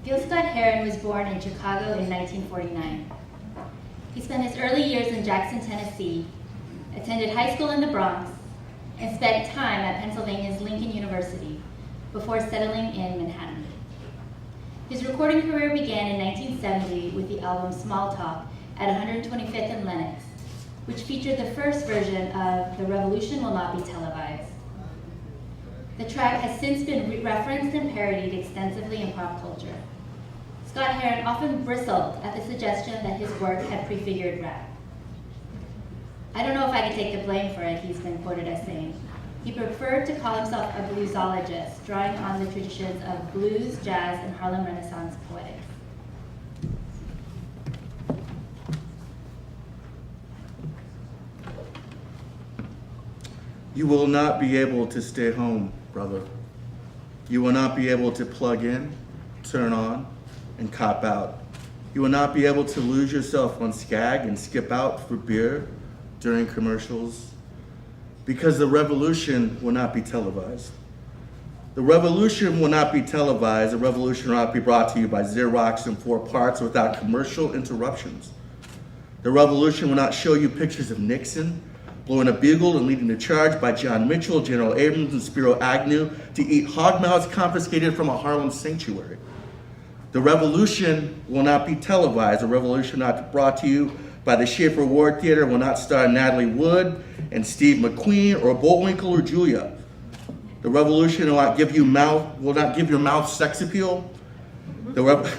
Gil Scott-Heron was born in Chicago in 1949. He spent his early years in Jackson, Tennessee, attended high school in the Bronx, and spent time at Pennsylvania's Lincoln University before settling in Manhattan. His recording career began in 1970 with the album Small Talk at 125th and Lenox, which featured the first version of The Revolution Will Not Be Televised. The track has since been referenced and parodied extensively in pop culture. Scott-Heron often bristled at the suggestion that his work had prefigured rap. "I don't know if I can take the blame for it," he's been quoted as saying. He preferred to call himself a bluesologist, drawing on the traditions of blues, jazz, and Harlem Renaissance poetics. You will not be able to stay home, brother. You will not be able to plug in, turn on, and cop out. You will not be able to lose yourself on Skag and skip out for beer during commercials, because the revolution will not be televised. The revolution will not be televised. The revolution will not be brought to you by Xerox in 4 parts without commercial interruptions. The revolution will not show you pictures of Nixon blowing a bugle and leading the charge by John Mitchell, General Abrams, and Spiro Agnew to eat hog mouths confiscated from a Harlem sanctuary. The revolution will not be televised. The revolution will not be brought to you by the Schaefer Ward Theater, will not star Natalie Wood and Steve McQueen or Bullwinkle or Julia. The revolution will not give your mouth sex appeal. The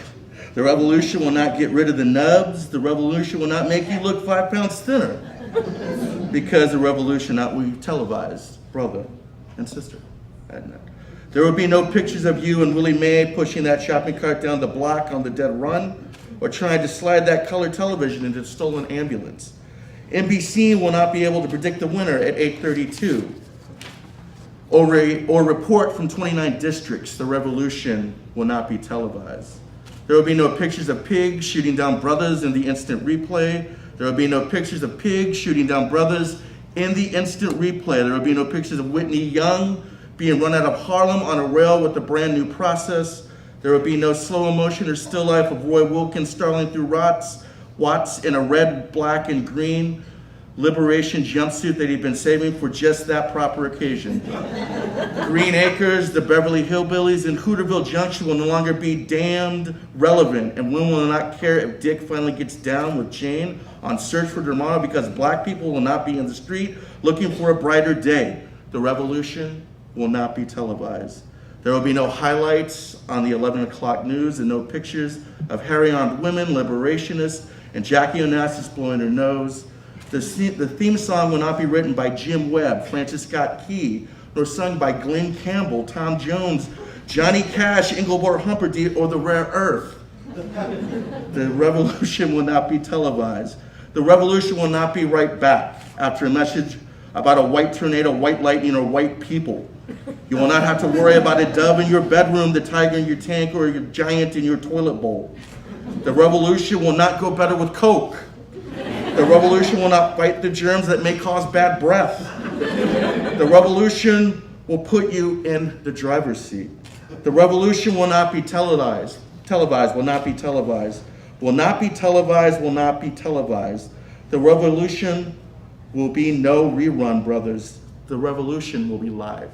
revolution will not get rid of the nubs. The revolution will not make you look 5 pounds thinner, because the revolution will not be televised, brother and sister. There will be no pictures of you and Willie Mae pushing that shopping cart down the block on the dead run, or trying to slide that color television into a stolen ambulance. NBC will not be able to predict the winner at 8:32, or report from 29 districts. The revolution will not be televised. There will be no pictures of pigs shooting down brothers in the instant replay. There will be no pictures of pigs shooting down brothers in the instant replay. There will be no pictures of Whitney Young being run out of Harlem on a rail with a brand new process. There will be no slow motion or still life of Roy Wilkins starling through Watts in a red, black, and green liberation jumpsuit that he'd been saving for just that proper occasion. Green Acres, the Beverly Hillbillies, and Hooterville Junction will no longer be damned relevant, and women will not care if Dick finally gets down with Jane on Search for Dermano, because black people will not be in the street looking for a brighter day. The revolution will not be televised. There will be no highlights on the 11 o'clock news and no pictures of hairy-armed women, liberationists, and Jackie Onassis blowing her nose. The theme song will not be written by Jim Webb, Francis Scott Key, nor sung by Glenn Campbell, Tom Jones, Johnny Cash, Engelbert Humperdinck, or The Rare Earth. The revolution will not be televised. The revolution will not be right back after a message about a white tornado, white lightning, or white people. You will not have to worry about a dove in your bedroom, the tiger in your tank, or your giant in your toilet bowl. The revolution will not go better with Coke. The revolution will not fight the germs that may cause bad breath. The revolution will put you in the driver's seat. The revolution will not be televised, will not be televised, will not be televised, will not be televised. The revolution will be no rerun, brothers. The revolution will be live.